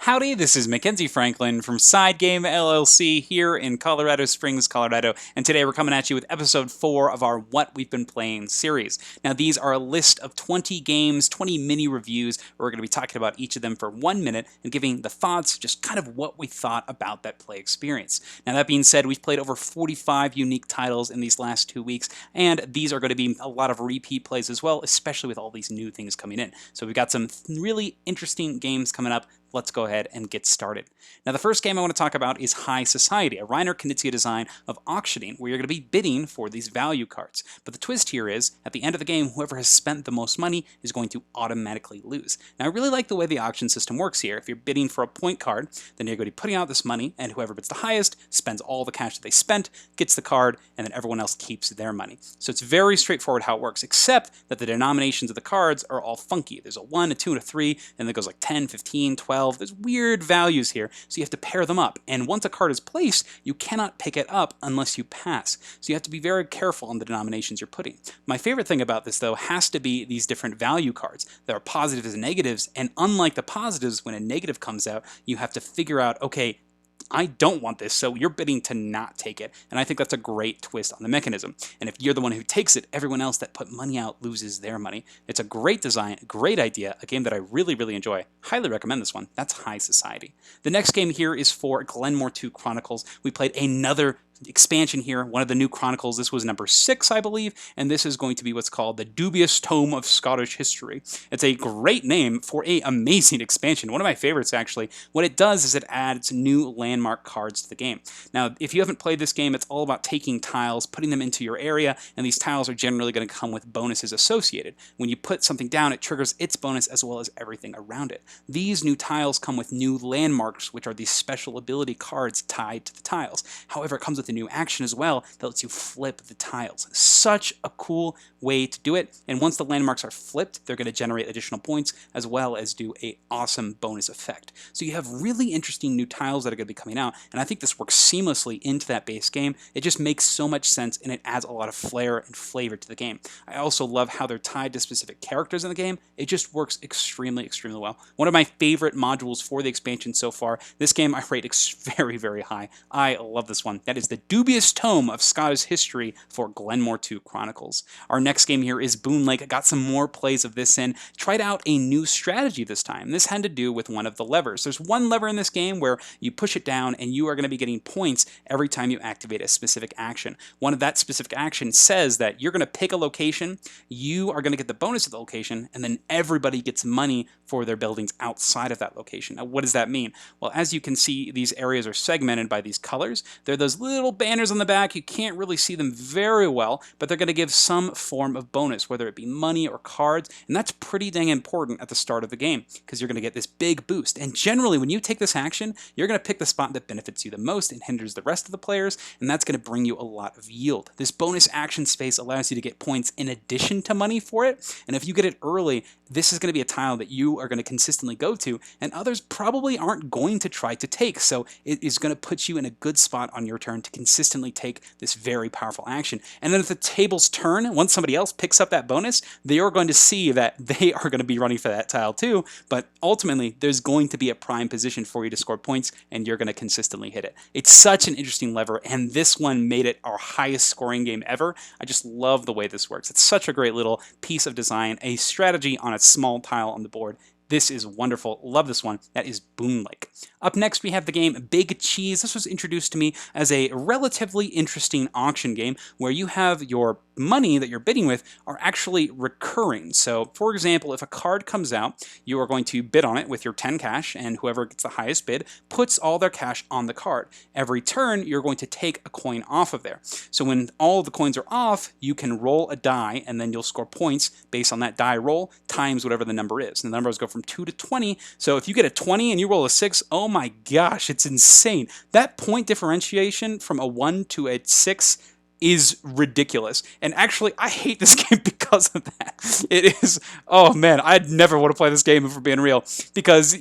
Howdy, this is Mackenzie Franklin from SideGame LLC here in Colorado Springs, Colorado, and today we're coming at you with episode 4 of our What We've Been Playing series. Now, these are a list of 20 games, 20 mini reviews, where we're going to be talking about each of them for 1 minute and giving the thoughts, just kind of what we thought about that play experience. Now, that being said, we've played over 45 unique titles in these last 2 weeks, and these are going to be a lot of repeat plays as well, especially with all these new things coming in. So we've got some really interesting games coming up. Let's go ahead and get started. Now, the first game I want to talk about is High Society, a Reiner Knizia design of auctioning, where you're going to be bidding for these value cards. But the twist here is, at the end of the game, whoever has spent the most money is going to automatically lose. Now, I really like the way the auction system works here. If you're bidding for a point card, then you're going to be putting out this money, and whoever bids the highest spends all the cash that they spent, gets the card, and then everyone else keeps their money. So it's very straightforward how it works, except that the denominations of the cards are all funky. There's a 1, a 2, and a 3, and it goes like 10, 15, 12. There's weird values here, so you have to pair them up. And once a card is placed, you cannot pick it up unless you pass. So you have to be very careful on the denominations you're putting. My favorite thing about this, though, has to be these different value cards. There are positives and negatives, and unlike the positives, when a negative comes out, you have to figure out, okay, I don't want this, so you're bidding to not take it. And I think that's a great twist on the mechanism. And if you're the one who takes it, everyone else that put money out loses their money. It's a great design, great idea, a game that I really, really enjoy. Highly recommend this one. That's High Society. The next game here is for Glenmore 2 Chronicles. We played another expansion here, one of the new Chronicles. This was number 6, I believe, and this is going to be what's called the Dubious Tome of Scottish History. It's a great name for an amazing expansion. One of my favorites, actually. What it does is it adds new landmark cards to the game. Now, if you haven't played this game, it's all about taking tiles, putting them into your area, and these tiles are generally going to come with bonuses associated. When you put something down, it triggers its bonus as well as everything around it. These new tiles come with new landmarks, which are these special ability cards tied to the tiles. However, it comes with a new action as well that lets you flip the tiles. Such a cool way to do it, and once the landmarks are flipped, they're going to generate additional points as well as do a awesome bonus effect. So you have really interesting new tiles that are going to be coming out, and I think this works seamlessly into that base game. It just makes so much sense, and it adds a lot of flair and flavor to the game. I also love how they're tied to specific characters in the game. It just works extremely, extremely well. One of my favorite modules for the expansion so far. This game I rate very, very high. I love this one. That is the Dubious Tome of Scottish History for Glenmore 2 Chronicles. Our next game here is Boonlake. I got some more plays of this in. Tried out a new strategy this time. This had to do with one of the levers. There's one lever in this game where you push it down and you are going to be getting points every time you activate a specific action. One of that specific action says that you're going to pick a location, you are going to get the bonus of the location, and then everybody gets money for their buildings outside of that location. Now, what does that mean? Well, as you can see, these areas are segmented by these colors. They're those little banners on the back. You can't really see them very well, but they're going to give some form of bonus, whether it be money or cards, and that's pretty dang important at the start of the game because you're going to get this big boost. And generally, when you take this action, you're going to pick the spot that benefits you the most and hinders the rest of the players, and that's going to bring you a lot of yield. This bonus action space allows you to get points in addition to money for it, and if you get it early, this is going to be a tile that you are going to consistently go to, and others probably aren't going to try to take, so it is going to put you in a good spot on your turn to consistently take this very powerful action. And then if the tables turn, once somebody else picks up that bonus, they are going to see that they are going to be running for that tile too, but ultimately there's going to be a prime position for you to score points, and you're going to consistently hit it. It's such an interesting lever, and this one made it our highest scoring game ever. I just love the way this works. It's such a great little piece of design, a strategy on a small tile on the board. This is wonderful. Love this one. That is Boonlake. Up next, we have the game Big Cheese. This was introduced to me as a relatively interesting auction game where you have your money that you're bidding with are actually recurring. So, for example, if a card comes out, you are going to bid on it with your 10 cash, and whoever gets the highest bid puts all their cash on the card. Every turn, you're going to take a coin off of there. So when all the coins are off, you can roll a die, and then you'll score points based on that die roll times whatever the number is. And the numbers go from 2 to 20. So if you get a 20 and you roll a 6, oh my gosh, it's insane. That point differentiation from a 1 to a 6 is ridiculous. And actually, I hate this game because of that. It is, oh man, I'd never want to play this game if we're being real, because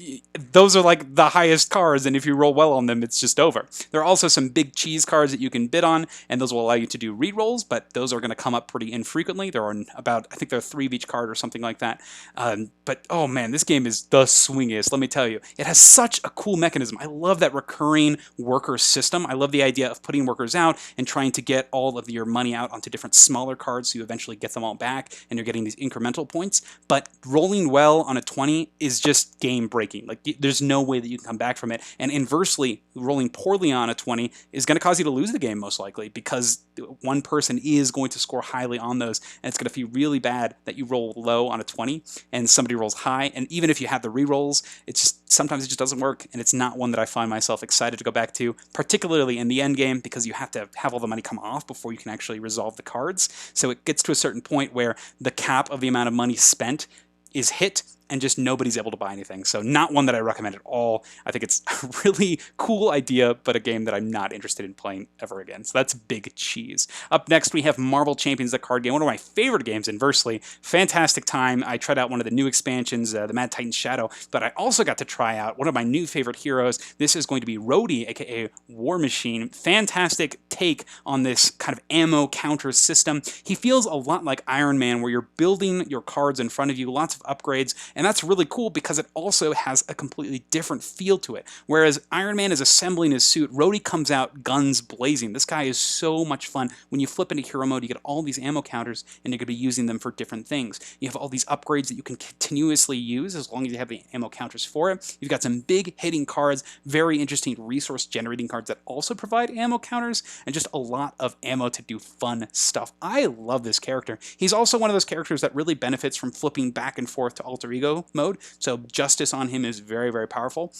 those are like the highest cards, and if you roll well on them, it's just over. There are also some big cheese cards that you can bid on, and those will allow you to do re-rolls, but those are going to come up pretty infrequently. There are about, I think there are 3 of each card or something like that. But oh man, this game is the swingiest, let me tell you. It has such a cool mechanism. I love that recurring worker system. I love the idea of putting workers out and trying to get all of your money out onto different smaller cards so you eventually get them all back and you're getting these incremental points. But rolling well on a 20 is just game breaking. Like, there's no way that you can come back from it. And inversely, rolling poorly on a 20 is going to cause you to lose the game most likely, because one person is going to score highly on those, and it's going to feel really bad that you roll low on a 20 and somebody rolls high. And even if you have the re-rolls, it's just sometimes it just doesn't work, and it's not one that I find myself excited to go back to, particularly in the end game, because you have to have all the money come off before you can actually resolve the cards. So it gets to a certain point where the cap of the amount of money spent is hit, and just nobody's able to buy anything. So not one that I recommend at all. I think it's a really cool idea, but a game that I'm not interested in playing ever again. So that's big cheese. Up next, we have Marvel Champions, the card game. One of my favorite games, inversely. Fantastic time. I tried out one of the new expansions, the Mad Titan Shadow, but I also got to try out one of my new favorite heroes. This is going to be Rhodey, aka War Machine. Fantastic take on this kind of ammo counter system. He feels a lot like Iron Man, where you're building your cards in front of you, lots of upgrades, and that's really cool because it also has a completely different feel to it. Whereas Iron Man is assembling his suit, Rhodey comes out guns blazing. This guy is so much fun. When you flip into hero mode, you get all these ammo counters, and you're going to be using them for different things. You have all these upgrades that you can continuously use as long as you have the ammo counters for it. You've got some big hitting cards, very interesting resource generating cards that also provide ammo counters, and just a lot of ammo to do fun stuff. I love this character. He's also one of those characters that really benefits from flipping back and forth to alter ego mode, so justice on him is very, very powerful.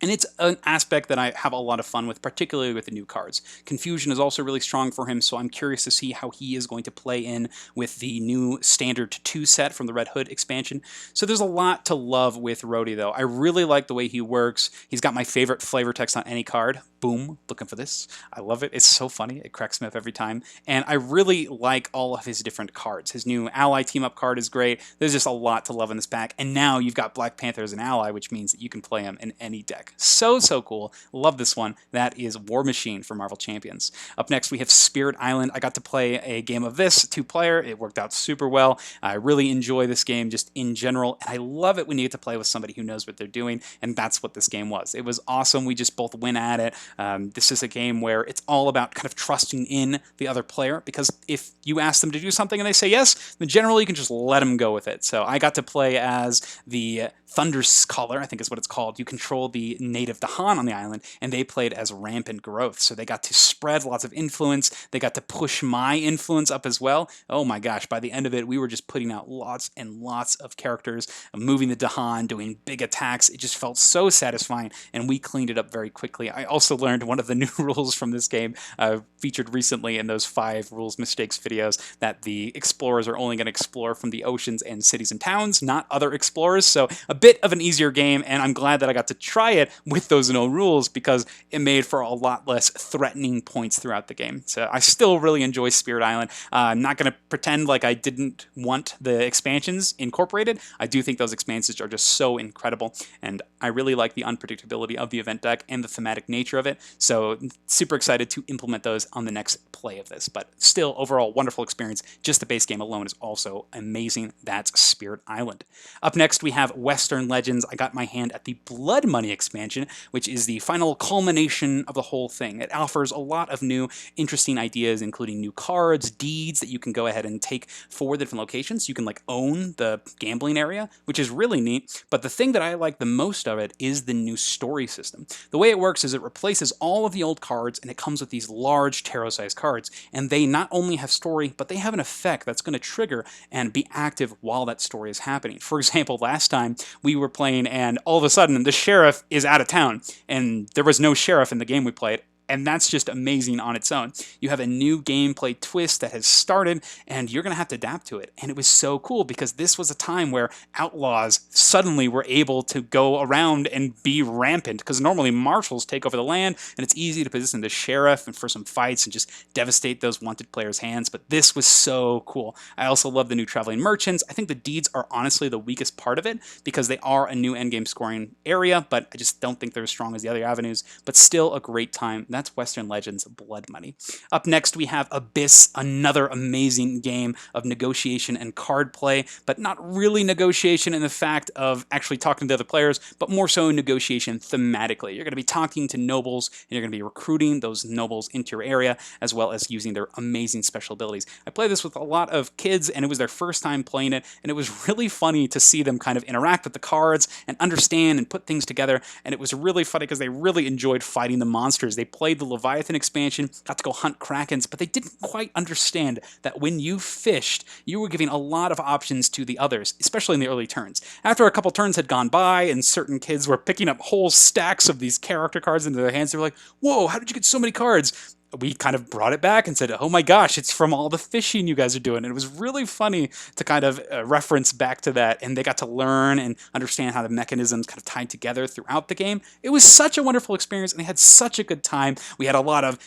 And it's an aspect that I have a lot of fun with, particularly with the new cards. Confusion is also really strong for him, so I'm curious to see how he is going to play in with the new Standard 2 set from the Red Hood expansion. So there's a lot to love with Rhodey, though. I really like the way he works. He's got my favorite flavor text on any card. Boom, looking for this. I love it. It's so funny. It cracks me up every time. And I really like all of his different cards. His new ally team-up card is great. There's just a lot to love in this pack. And now you've got Black Panther as an ally, which means that you can play him in any deck. So cool. Love this one. That is War Machine for Marvel Champions. Up next, we have Spirit Island. I got to play a game of this, 2-player. It worked out super well. I really enjoy this game just in general, and I love it when you get to play with somebody who knows what they're doing, and that's what this game was. It was awesome. We just both went at it. This is a game where it's all about kind of trusting in the other player, because if you ask them to do something and they say yes, then generally you can just let them go with it. So I got to play as the Thunderscaller, I think is what it's called. You control the native Dahan on the island, and they played as Rampant Growth. So they got to spread lots of influence. They got to push my influence up as well. Oh my gosh, by the end of it, we were just putting out lots and lots of characters, moving the Dahan, doing big attacks. It just felt so satisfying, and we cleaned it up very quickly. I also learned one of the new rules from this game, featured recently in those 5 rules mistakes videos, that the explorers are only going to explore from the oceans and cities and towns, not other explorers. So a bit of an easier game, and I'm glad that I got to try it with those no rules, because it made for a lot less threatening points throughout the game. So I still really enjoy Spirit Island. I'm not going to pretend like I didn't want the expansions incorporated. I do think those expansions are just so incredible, and I really like the unpredictability of the event deck and the thematic nature of it. So super excited to implement those on the next play of this. But still, overall, wonderful experience. Just the base game alone is also amazing. That's Spirit Island. Up next, we have Western Legends. I got my hand at the Blood Money expansion, which is the final culmination of the whole thing. It offers a lot of new, interesting ideas, including new cards, deeds that you can go ahead and take for the different locations. You can like own the gambling area, which is really neat. But the thing that I like the most of it is the new story system. The way it works is it replaces all of the old cards, and it comes with these large tarot-sized cards, and they not only have story, but they have an effect that's going to trigger and be active while that story is happening. For example, last time we were playing, and all of a sudden the sheriff is out of town, and there was no sheriff in the game we played. And that's just amazing on its own. You have a new gameplay twist that has started, and you're going to have to adapt to it. And it was so cool because this was a time where outlaws suddenly were able to go around and be rampant, because normally marshals take over the land, and it's easy to position the sheriff and for some fights and just devastate those wanted players' hands. But this was so cool. I also love the new traveling merchants. I think the deeds are honestly the weakest part of it because they are a new endgame scoring area, but I just don't think they're as strong as the other avenues. But still a great time. That's Western Legends Blood Money. Up next, we have Abyss, another amazing game of negotiation and card play, but not really negotiation in the fact of actually talking to other players, but more so negotiation thematically. You're going to be talking to nobles, and you're going to be recruiting those nobles into your area, as well as using their amazing special abilities. I play this with a lot of kids, and it was their first time playing it, and it was really funny to see them kind of interact with the cards and understand and put things together, and it was really funny because they really enjoyed fighting the monsters. They played the Leviathan expansion, got to go hunt krakens, but they didn't quite understand that when you fished, you were giving a lot of options to the others, especially in the early turns. After a couple turns had gone by and certain kids were picking up whole stacks of these character cards into their hands, they were like, whoa, how did you get so many cards? We kind of brought it back and said, oh my gosh, it's from all the fishing you guys are doing. And it was really funny to kind of reference back to that. And they got to learn and understand how the mechanisms kind of tied together throughout the game. It was such a wonderful experience, and they had such a good time. We had a lot of,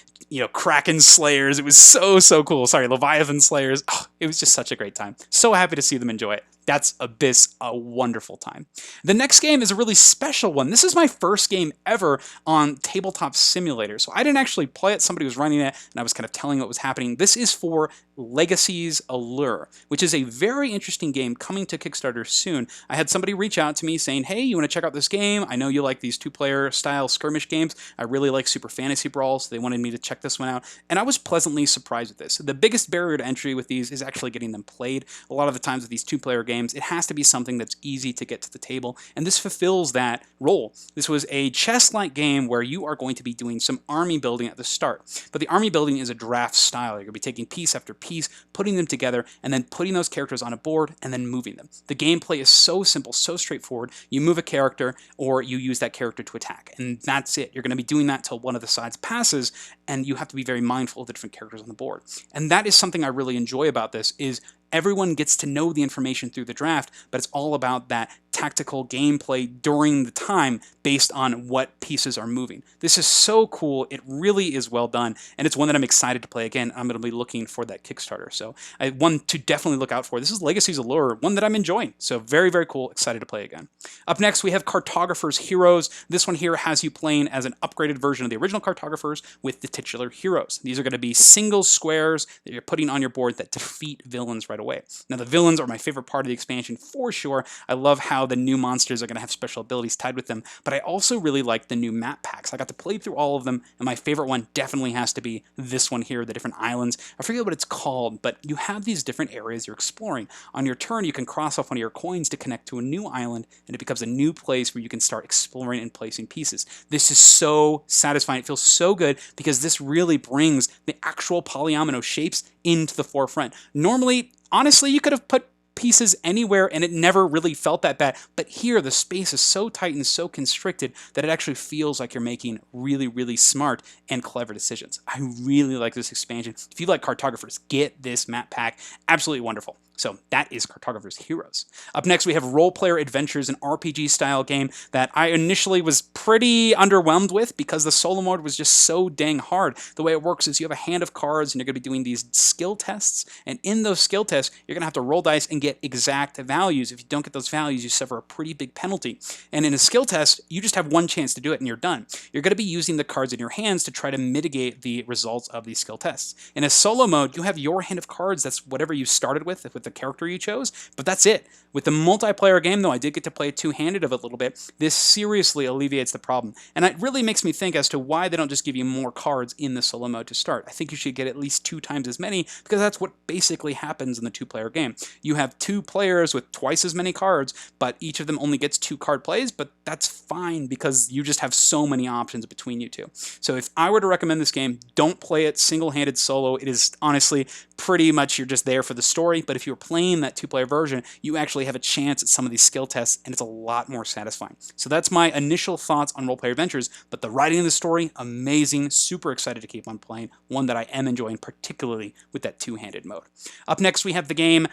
Kraken Slayers. It was so, so cool. Sorry, Leviathan Slayers. Oh, it was just such a great time. So happy to see them enjoy it. That's Abyss, a wonderful time. The next game is a really special one. This is my first game ever on Tabletop Simulator. So I didn't actually play it. Somebody was running it, and I was kind of telling what was happening. This is for Legacy's Allure, which is a very interesting game coming to Kickstarter soon. I had somebody reach out to me saying, hey, you want to check out this game? I know you like these two-player style skirmish games. I really like Super Fantasy Brawl, so they wanted me to check this one out. And I was pleasantly surprised with this. The biggest barrier to entry with these is actually getting them played. A lot of the times with these two-player games, it has to be something that's easy to get to the table, and this fulfills that role. This was a chess-like game where you are going to be doing some army building at the start, but the army building is a draft style. You're going to be taking piece after piece, putting them together, and then putting those characters on a board, and then moving them. The gameplay is so simple, so straightforward. You move a character, or you use that character to attack, and that's it. You're going to be doing that till one of the sides passes, and you have to be very mindful of the different characters on the board. And that is something I really enjoy about this, is everyone gets to know the information through the draft, but it's all about that tactical gameplay during the time based on what pieces are moving. This is so cool. It really is well done, and it's one that I'm excited to play again. I'm going to be looking for that Kickstarter, so one to definitely look out for. This is Legacy's Allure, one that I'm enjoying, so very, very cool. Excited to play again. Up next, we have Cartographers Heroes. This one here has you playing as an upgraded version of the original Cartographers with the titular heroes. These are going to be single squares that you're putting on your board that defeat villains right away. Now, the villains are my favorite part of the expansion for sure. I love how the new monsters are going to have special abilities tied with them, but I also really like the new map packs. I got to play through all of them, and my favorite one definitely has to be this one here, the different islands. I forget what it's called, but you have these different areas you're exploring. On your turn, you can cross off one of your coins to connect to a new island, and it becomes a new place where you can start exploring and placing pieces. This is so satisfying. It feels so good because this really brings the actual polyomino shapes into the forefront. Normally, honestly, you could have put pieces anywhere and it never really felt that bad, but here the space is so tight and so constricted that it actually feels like you're making really, really smart and clever decisions. I really like this expansion. If you like Cartographers, get this map pack. Absolutely wonderful. So that is Cartographers Heroes. Up next, we have Role Player Adventures, an RPG-style game that I initially was pretty underwhelmed with because the solo mode was just so dang hard. The way it works is you have a hand of cards and you're going to be doing these skill tests, and in those skill tests, you're going to have to roll dice and get exact values. If you don't get those values, you suffer a pretty big penalty. And in a skill test, you just have one chance to do it and you're done. You're going to be using the cards in your hands to try to mitigate the results of these skill tests. In a solo mode, you have your hand of cards. That's whatever you started with the character you chose, but that's it. With the multiplayer game, though, I did get to play two-handed of it a little bit. This seriously alleviates the problem, and it really makes me think as to why they don't just give you more cards in the solo mode to start. I think you should get at least 2 times as many, because that's what basically happens in the two-player game. You have 2 players with twice as many cards, but each of them only gets 2 card plays, but that's fine because you just have so many options between you two. So if I were to recommend this game, don't play it single-handed solo. It is honestly pretty much you're just there for the story, but if you're playing that 2-player version, you actually have a chance at some of these skill tests, and it's a lot more satisfying. So that's my initial thoughts on Roleplayer Adventures, but the writing of the story, amazing, super excited to keep on playing, one that I am enjoying, particularly with that two-handed mode. Up next, we have the game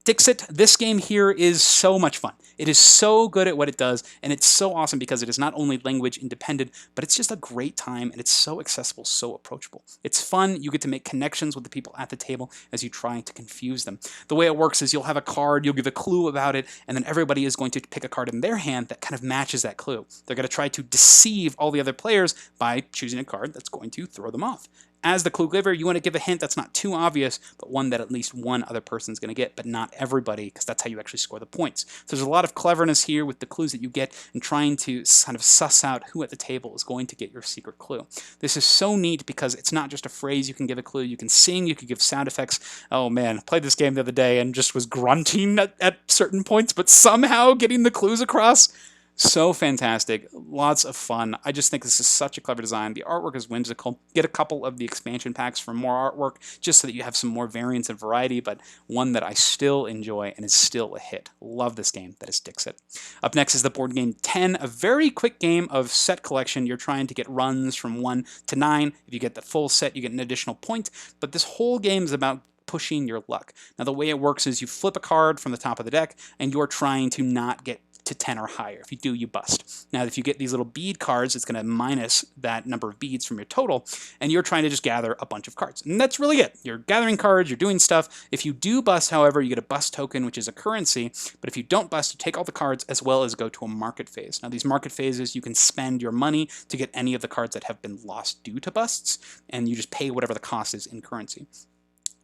Dixit. This game here is so much fun. It is so good at what it does, and it's so awesome because it is not only language independent, but it's just a great time, and it's so accessible, so approachable. It's fun. You get to make connections with the people at the table as you try to confuse them. The way it works is you'll have a card, you'll give a clue about it, and then everybody is going to pick a card in their hand that kind of matches that clue. They're going to try to deceive all the other players by choosing a card that's going to throw them off. As the clue giver, you want to give a hint that's not too obvious, but one that at least one other person's going to get, but not everybody, because that's how you actually score the points. So there's a lot of cleverness here with the clues that you get and trying to kind of suss out who at the table is going to get your secret clue. This is so neat because it's not just a phrase you can give a clue. You can sing, you can give sound effects. Oh man, I played this game the other day and just was grunting at certain points, but somehow getting the clues across. So fantastic. Lots of fun. I just think this is such a clever design. The artwork is whimsical. Get a couple of the expansion packs for more artwork just so that you have some more variance and variety, but one that I still enjoy and is still a hit. Love this game. That is Dixit. Up next is the board game 10, a very quick game of set collection. You're trying to get runs from 1 to 9. If you get the full set, you get an additional point, but this whole game is about pushing your luck. Now, the way it works is you flip a card from the top of the deck, and you're trying to not get to 10 or higher. If you do, you bust. Now, if you get these little bead cards, it's going to minus that number of beads from your total, and you're trying to just gather a bunch of cards. And that's really it. You're gathering cards, you're doing stuff. If you do bust, however, you get a bust token, which is a currency, but if you don't bust, you take all the cards as well as go to a market phase. Now, these market phases, you can spend your money to get any of the cards that have been lost due to busts, and you just pay whatever the cost is in currency.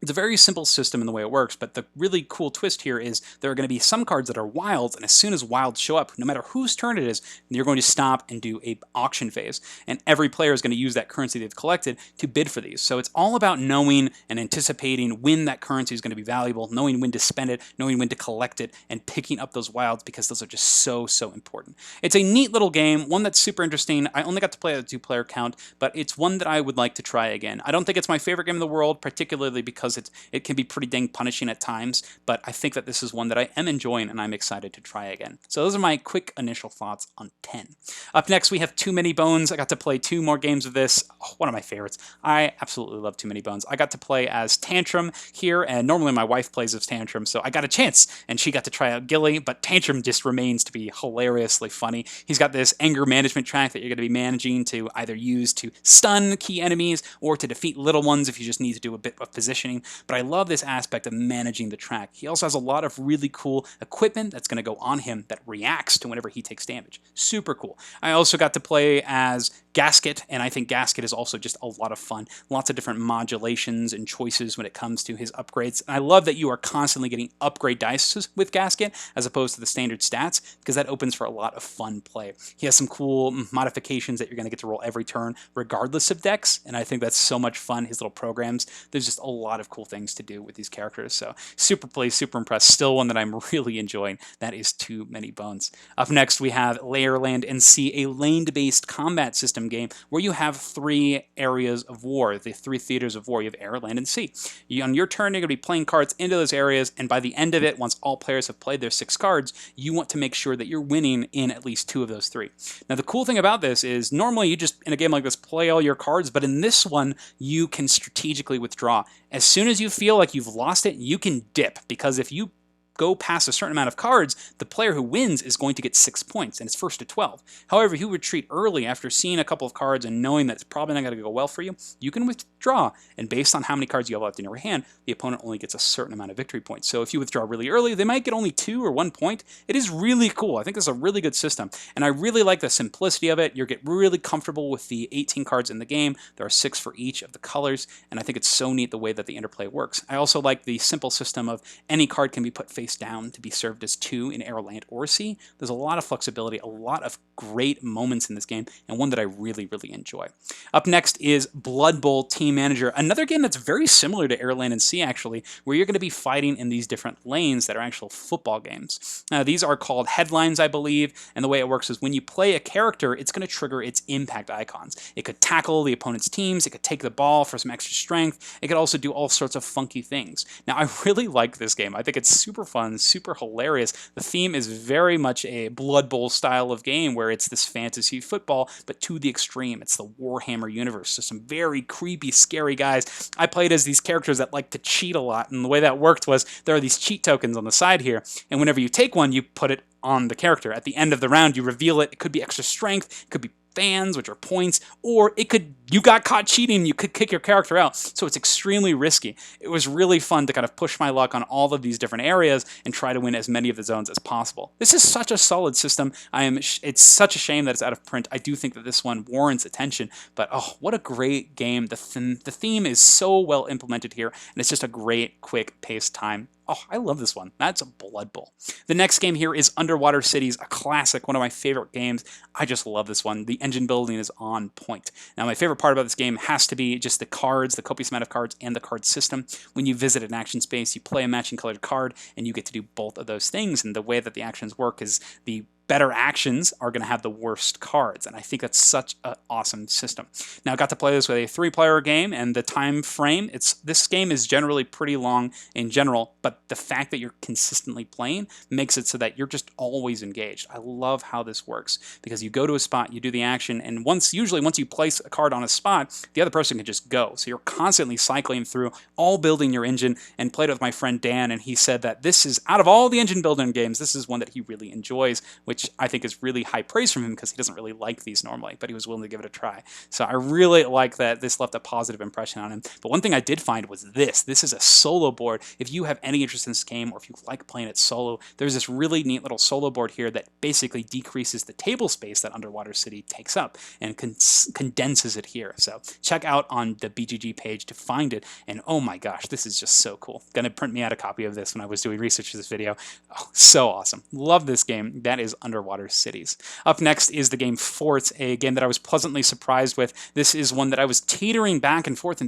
It's a very simple system in the way it works, but the really cool twist here is there are going to be some cards that are wilds, and as soon as wilds show up, no matter whose turn it is, you're going to stop and do a auction phase, and every player is going to use that currency they've collected to bid for these. So it's all about knowing and anticipating when that currency is going to be valuable, knowing when to spend it, knowing when to collect it, and picking up those wilds because those are just so important. It's a neat little game, one that's super interesting. I only got to play at a 2-player count, but it's one that I would like to try again. I don't think it's my favorite game in the world, particularly because it can be pretty dang punishing at times, but I think that this is one that I am enjoying and I'm excited to try again. So those are my quick initial thoughts on 10. Up next, we have Too Many Bones. I got to play 2 more games of this. Oh, one of my favorites. I absolutely love Too Many Bones. I got to play as Tantrum here, and normally my wife plays as Tantrum, so I got a chance, and she got to try out Gilly, but Tantrum just remains to be hilariously funny. He's got this anger management track that you're going to be managing to either use to stun key enemies or to defeat little ones if you just need to do a bit of positioning, but I love this aspect of managing the track. He also has a lot of really cool equipment that's going to go on him that reacts to whenever he takes damage. Super cool. I also got to play as Gasket, and I think Gasket is also just a lot of fun. Lots of different modulations and choices when it comes to his upgrades. And I love that you are constantly getting upgrade dice with Gasket as opposed to the standard stats, because that opens for a lot of fun play. He has some cool modifications that you're going to get to roll every turn regardless of decks, and I think that's so much fun. His little programs, there's just a lot of cool things to do with these characters. So super pleased, super impressed. Still one that I'm really enjoying. That is Too Many Bones. Up next, we have Lair, Land, and Sea, a lane-based combat system game where you have 3 areas of war, the 3 theaters of war. You have air, land, and sea. On your turn, you're going to be playing cards into those areas, and by the end of it, once all players have played their 6 cards, you want to make sure that you're winning in at least 2 of those 3. Now, the cool thing about this is normally you just, in a game like this, play all your cards, but in this one, you can strategically withdraw. As soon as you feel like you've lost it, you can dip, because if you go past a certain amount of cards, the player who wins is going to get 6 points, and it's first to 12. However, if you retreat early after seeing a couple of cards and knowing that it's probably not going to go well for you, you can withdraw, and based on how many cards you have left in your hand, the opponent only gets a certain amount of victory points. So if you withdraw really early, they might get only 2 or 1 point. It is really cool. I think this is a really good system, and I really like the simplicity of it. You get really comfortable with the 18 cards in the game. There are 6 for each of the colors, and I think it's so neat the way that the interplay works. I also like the simple system of any card can be put face face down to be served as 2 in air, land, or sea. There's a lot of flexibility, a lot of great moments in this game, and one that I really, really enjoy. Up next is Blood Bowl Team Manager, another game that's very similar to Air, Land, and Sea, actually, where you're going to be fighting in these different lanes that are actual football games. Now, these are called headlines, I believe, and the way it works is when you play a character, it's going to trigger its impact icons. It could tackle the opponent's teams, it could take the ball for some extra strength, it could also do all sorts of funky things. Now, I really like this game. I think it's super fun, super hilarious. The theme is very much a Blood Bowl style of game where it's this fantasy football, but to the extreme. It's the Warhammer universe, so some very creepy, scary guys. I played as these characters that like to cheat a lot, and the way that worked was there are these cheat tokens on the side here, and whenever you take one, you put it on the character. At the end of the round, you reveal it. It could be extra strength, it could be fans, which are points, or it could, you got caught cheating, you could kick your character out. So it's extremely risky. It was really fun to kind of push my luck on all of these different areas and try to win as many of the zones as possible. This is such a solid system. It's such a shame that it's out of print. I do think that this one warrants attention, but oh, what a great game. The theme is so well implemented here, and it's just a great, quick-paced time. Oh, I love this one. That's a Blood Bowl. The next game here is Underwater Cities, a classic, one of my favorite games. I just love this one. The engine building is on point. Now, my favorite part about this game has to be just the cards, the copious amount of cards, and the card system. When you visit an action space, you play a matching colored card, and you get to do both of those things. And the way that the actions work is the better actions are going to have the worst cards, and I think that's such an awesome system. Now, I got to play this with a 3-player game, and the time frame, this game is generally pretty long in general, but the fact that you're consistently playing makes it so that you're just always engaged. I love how this works, because you go to a spot, you do the action, and usually once you place a card on a spot, the other person can just go. So you're constantly cycling through, all building your engine, and played it with my friend Dan, and he said that this is, out of all the engine building games, this is one that he really enjoys, which I think is really high praise from him because he doesn't really like these normally, but he was willing to give it a try. So I really like that this left a positive impression on him. But one thing I did find was this. This is a solo board. If you have any interest in this game, or if you like playing it solo, there's this really neat little solo board here that basically decreases the table space that Underwater City takes up and condenses it here. So check out on the BGG page to find it. And oh my gosh, this is just so cool. Gonna print me out a copy of this when I was doing research for this video. Oh, so awesome. Love this game. That is Underwater Cities. Up next is the game Fort, a game that I was pleasantly surprised with. This is one that I was teetering back and forth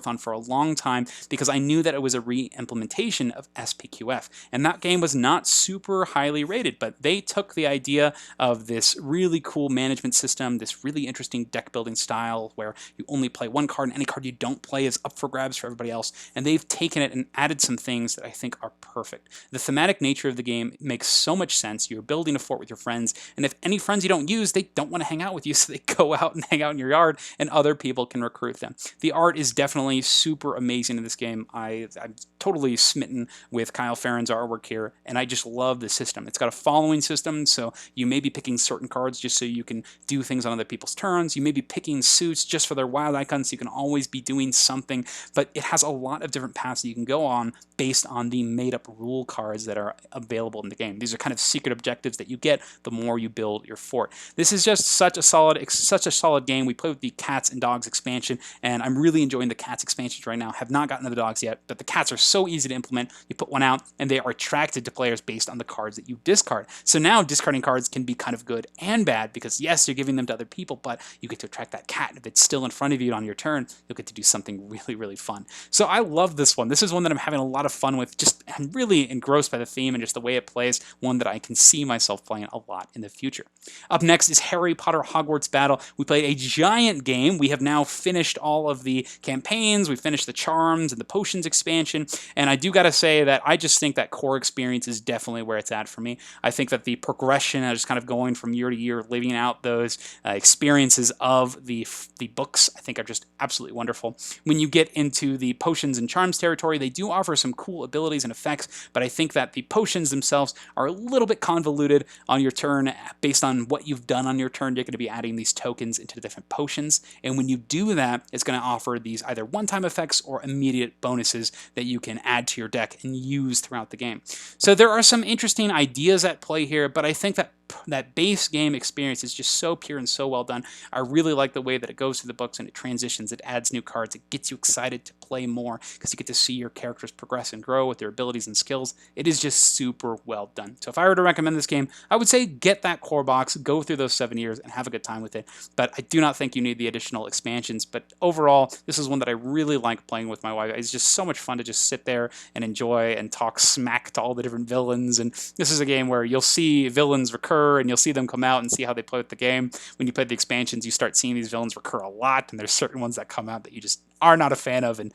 on for a long time because I knew that it was a re-implementation of SPQF, and that game was not super highly rated, but they took the idea of this really cool management system, this really interesting deck building style where you only play one card and any card you don't play is up for grabs for everybody else, and they've taken it and added some things that I think are perfect. The thematic nature of the game makes so much sense. You're building a fort with your friends, and if any friends you don't use, they don't want to hang out with you, so they go out and hang out in your yard, and other people can recruit them. The art is definitely super amazing in this game. I'm totally smitten with Kyle Farron's artwork here, and I just love the system. It's got a following system, so you may be picking certain cards just so you can do things on other people's turns. You may be picking suits just for their wild icons, so you can always be doing something, but it has a lot of different paths that you can go on based on the made-up rule cards that are available in the game. These are kind of secret objectives that you get the more you build your fort. This is just such a solid game. We play with the Cats and Dogs expansion, and I'm really enjoying the Cats expansions right now. Have not gotten to the Dogs yet, but the Cats are so easy to implement. You put one out, and they are attracted to players based on the cards that you discard. So now discarding cards can be kind of good and bad, because yes, you're giving them to other people, but you get to attract that cat. If it's still in front of you on your turn, you'll get to do something really, really fun. So I love this one. This is one that I'm having a lot of fun with. I'm really engrossed by the theme and just the way it plays, one that I can see myself playing a lot in the future. Up next is Harry Potter Hogwarts Battle. We played a giant game. We have now finished all of the campaigns. We finished the charms and the potions expansion, and I do gotta say that I just think that core experience is definitely where it's at for me. I think that the progression, just kind of going from year to year, living out those experiences of the books, I think are just absolutely wonderful. When you get into the potions and charms territory, they do offer some cool abilities and effects, but I think that the potions themselves are a little bit convoluted on your turn. Based on what you've done on your turn, you're going to be adding these tokens into the different potions, and when you do that, it's going to offer these either one-time effects or immediate bonuses that you can add to your deck and use throughout the game. So there are some interesting ideas at play here, but I think that that base game experience is just so pure and so well done. I really like the way that it goes through the books and it transitions, it adds new cards, it gets you excited to play more because you get to see your characters progress and grow with their abilities and skills. It is just super well done. So if I were to recommend this game, I would say get that core box, go through those 7 years, and have a good time with it. But I do not think you need the additional expansions. But overall, this is one that I really like playing with my wife. It's just so much fun to just sit there and enjoy and talk smack to all the different villains. And this is a game where you'll see villains recur and you'll see them come out and see how they play with the game. When you play the expansions, you start seeing these villains recur a lot, and there's certain ones that come out that you just are not a fan of, and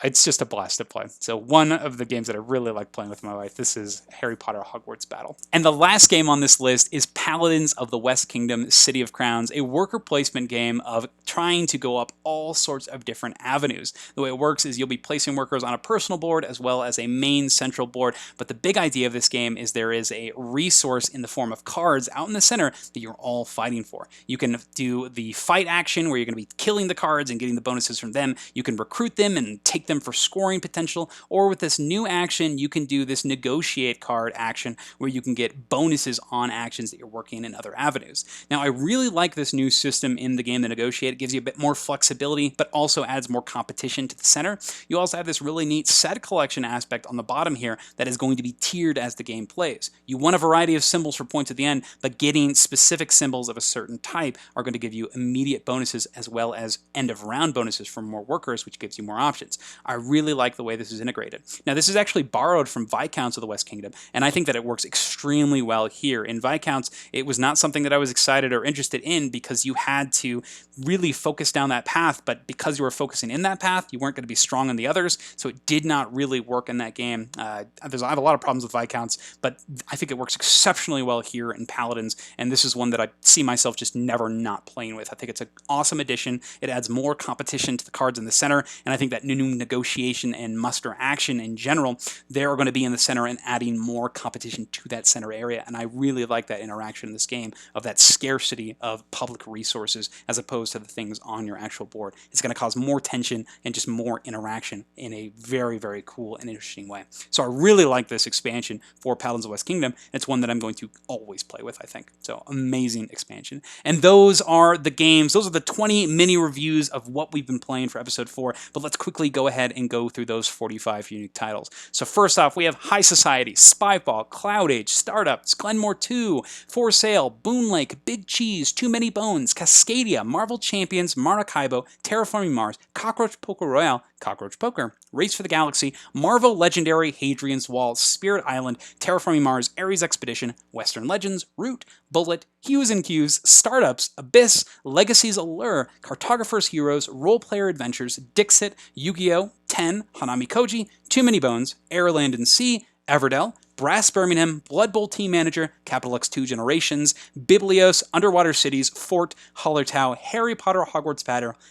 it's just a blast to play. So one of the games that I really like playing with my wife, this is Harry Potter Hogwarts Battle. And the last game on this list is Paladins of the West Kingdom, City of Crowns, a worker placement game of trying to go up all sorts of different avenues. The way it works is you'll be placing workers on a personal board as well as a main central board, but the big idea of this game is there is a resource in the form of cards out in the center that you're all fighting for. You can do the fight action where you're going to be killing the cards and getting the bonuses from them. You can recruit them and take them for scoring potential, or with this new action, you can do this negotiate card action where you can get bonuses on actions that you're working in other avenues. Now, I really like this new system in the game, the negotiate. It gives you a bit more flexibility, but also adds more competition to the center. You also have this really neat set collection aspect on the bottom here that is going to be tiered as the game plays. You want a variety of symbols for points at the end, but getting specific symbols of a certain type are going to give you immediate bonuses as well as end of round bonuses for more workers, which gives you more options. I really like the way this is integrated. Now, this is actually borrowed from Viscounts of the West Kingdom, and I think that it works extremely well here. In Viscounts, it was not something that I was excited or interested in because you had to really focus down that path, but because you were focusing in that path, you weren't going to be strong in the others, so it did not really work in that game. I have a lot of problems with Viscounts, but I think it works exceptionally well here in Paladins, and this is one that I see myself just never not playing with. I think it's an awesome addition. It adds more competition to the cards in the center, and I think that new negotiation and muster action in general, they're going to be in the center and adding more competition to that center area, and I really like that interaction in this game of that scarcity of public resources as opposed to the things on your actual board. It's going to cause more tension and just more interaction in a very, very cool and interesting way. So I really like this expansion for Paladins of West Kingdom. It's one that I'm going to always play with, I think. So amazing expansion. And those are the games. Those are the 20 mini reviews of what we've been playing for episode 4, but let's quickly go ahead and go through those 45 unique titles. So first off, we have High Society, Spyfall, Cloud Age, Startups, Glenmore 2, For Sale, Boonlake, Big Cheese, Too Many Bones, Cascadia, Marvel Champions, Maracaibo, Terraforming Mars, Cockroach Poker Royale, Cockroach Poker, Race for the Galaxy, Marvel Legendary, Hadrian's Wall, Spirit Island, Terraforming Mars, Ares Expedition, Western Legends, Root, Bullet, Hues and Cues, Startups, Abyss, Legacies Allure, Cartographers Heroes, Role Player Adventures, Dixit, YuGiOh, 10, Hanamikoji, Too Many Bones, Air, Land, and Sea, Everdell, Brass Birmingham, Blood Bowl Team Manager, Capital X 2 Generations, Biblios, Underwater Cities, Fort, Hallertau, Harry Potter Hogwarts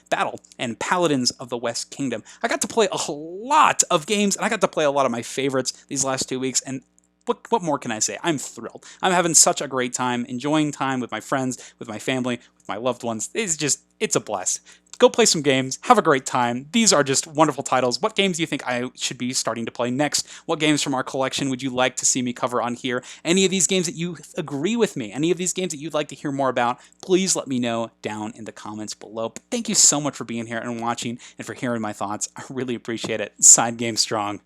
Battle, and Paladins of the West Kingdom. I got to play a lot of games, and I got to play a lot of my favorites these last 2 weeks, and what more can I say? I'm thrilled. I'm having such a great time, enjoying time with my friends, with my family, with my loved ones. It's a blast. Go play some games, have a great time. These are just wonderful titles. What games do you think I should be starting to play next? What games from our collection would you like to see me cover on here? Any of these games that you agree with me? Any of these games that you'd like to hear more about? Please let me know down in the comments below. But thank you so much for being here and watching and for hearing my thoughts. I really appreciate it. SideGame Strong.